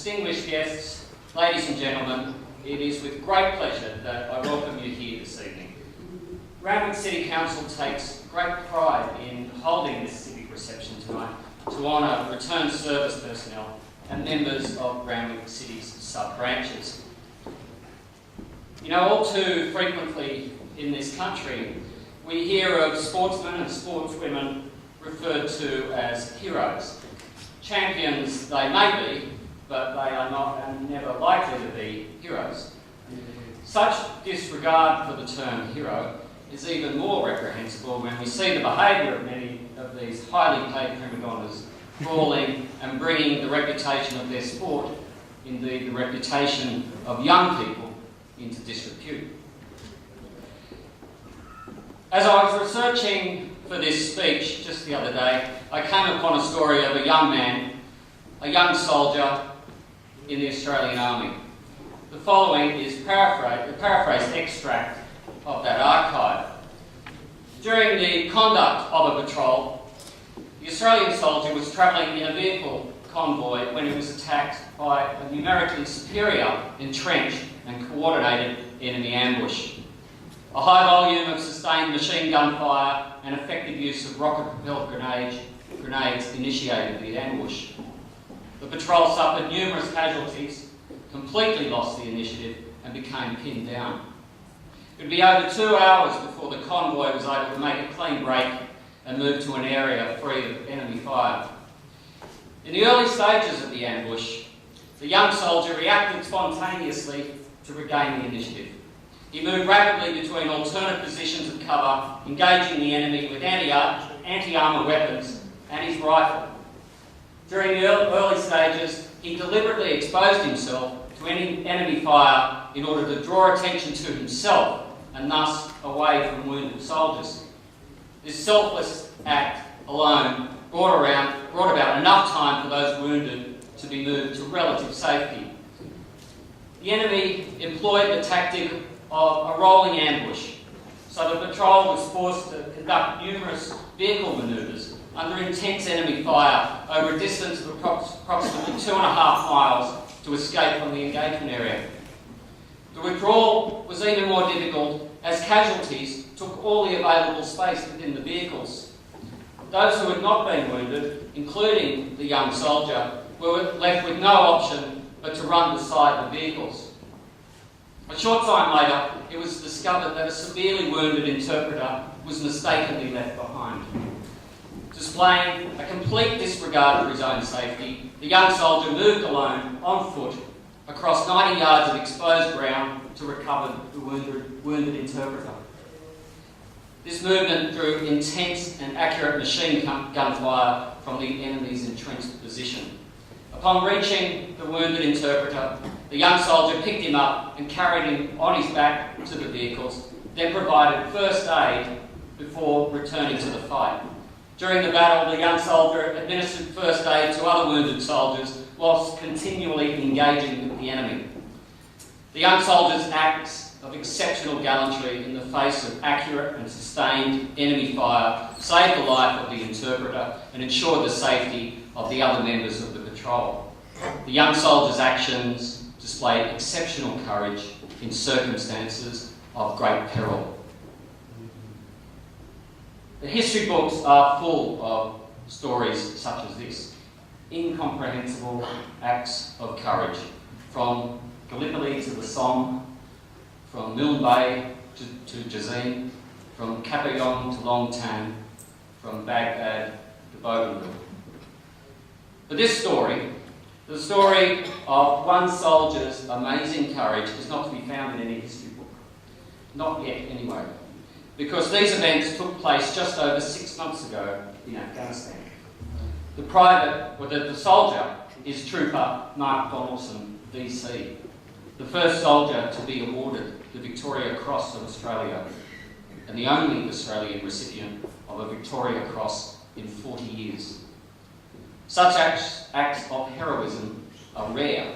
distinguished guests, ladies and gentlemen, it is with great pleasure that I welcome you here this evening. Randwick City Council takes great pride in holding this civic reception tonight to honour returned service personnel and members of Randwick City's sub-branches. You know, all too frequently in this country, we hear of sportsmen and sportswomen referred to as heroes. Champions they may be, but they are not and never likely to be heroes. Such disregard for the term hero is even more reprehensible when we see the behaviour of many of these highly paid prima donnas brawling and bringing the reputation of their sport, indeed the reputation of young people, into disrepute. As I was researching for this speech just the other day, I came upon a story of a young man, a young soldier in the Australian Army. The following is a paraphrased extract of that archive. During the conduct of a patrol, the Australian soldier was travelling in a vehicle convoy when he was attacked by a numerically superior, entrenched and coordinated enemy ambush. A high volume of sustained machine gun fire and effective use of rocket-propelled grenades initiated the ambush. The patrol suffered numerous casualties, completely lost the initiative and became pinned down. It would be over 2 hours before the convoy was able to make a clean break and move to an area free of enemy fire. In the early stages of the ambush, the young soldier reacted spontaneously to regain the initiative. He moved rapidly between alternate positions of cover, engaging the enemy with anti-armour weapons and his rifle. During the early stages, he deliberately exposed himself to any enemy fire in order to draw attention to himself and thus away from wounded soldiers. This selfless act alone brought about enough time for those wounded to be moved to relative safety. The enemy employed the tactic of a rolling ambush, so the patrol was forced to conduct numerous vehicle manoeuvres under intense enemy fire over a distance of approximately 2.5 miles to escape from the engagement area. The withdrawal was even more difficult as casualties took all the available space within the vehicles. Those who had not been wounded, including the young soldier, were left with no option but to run beside the vehicles. A short time later, it was discovered that a severely wounded interpreter was mistakenly left behind. Displaying a complete disregard for his own safety, the young soldier moved alone, on foot, across 90 yards of exposed ground to recover the wounded interpreter. This movement drew intense and accurate machine gun fire from the enemy's entrenched position. Upon reaching the wounded interpreter, the young soldier picked him up and carried him on his back to the vehicles, then provided first aid before returning to the fight. During the battle, the young soldier administered first aid to other wounded soldiers whilst continually engaging with the enemy. The young soldier's acts of exceptional gallantry in the face of accurate and sustained enemy fire saved the life of the interpreter and ensured the safety of the other members of the patrol. The young soldier's actions displayed exceptional courage in circumstances of great peril. The history books are full of stories such as this. Incomprehensible acts of courage, from Gallipoli to the Somme, from Milne Bay to Jazeen, from Capayong to Long Tan, from Baghdad to Bougainville. But this story, the story of one soldier's amazing courage, is not to be found in any history book. Not yet, anyway. Because these events took place just over 6 months ago in Afghanistan. The soldier is Trooper Mark Donaldson, DC, the first soldier to be awarded the Victoria Cross of Australia and the only Australian recipient of a Victoria Cross in 40 years. Such acts of heroism are rare,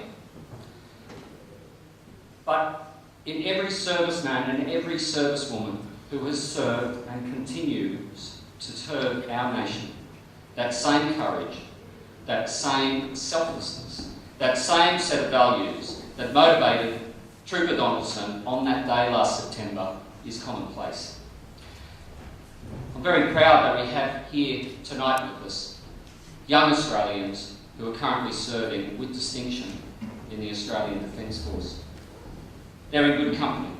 but in every serviceman and every servicewoman who has served and continues to serve our nation, that same courage, that same selflessness, that same set of values that motivated Trooper Donaldson on that day last September is commonplace. I'm very proud that we have here tonight with us young Australians who are currently serving with distinction in the Australian Defence Force. They're in good company.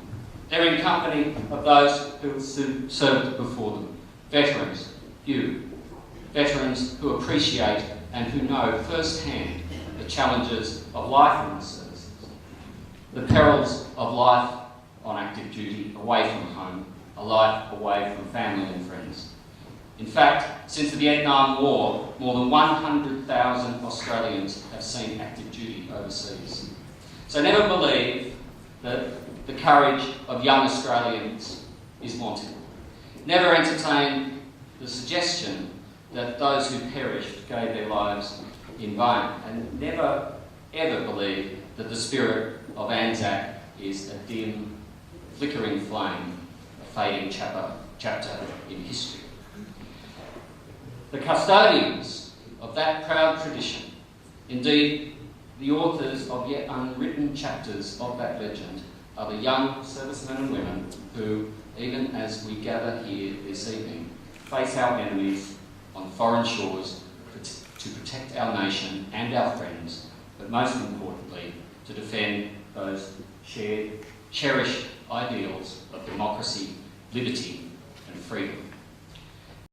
They're in company of those who served before them. Veterans, you. Veterans who appreciate and who know firsthand the challenges of life in the services, the perils of life on active duty, away from home, a life away from family and friends. In fact, since the Vietnam War, more than 100,000 Australians have seen active duty overseas. So never believe that the courage of young Australians is wanting. Never entertain the suggestion that those who perished gave their lives in vain. And never, ever believe that the spirit of ANZAC is a dim, flickering flame, a fading chapter in history. The custodians of that proud tradition, indeed the authors of yet unwritten chapters of that legend, are the young servicemen and women who, even as we gather here this evening, face our enemies on foreign shores to protect our nation and our friends, but most importantly, to defend those shared, cherished ideals of democracy, liberty and freedom.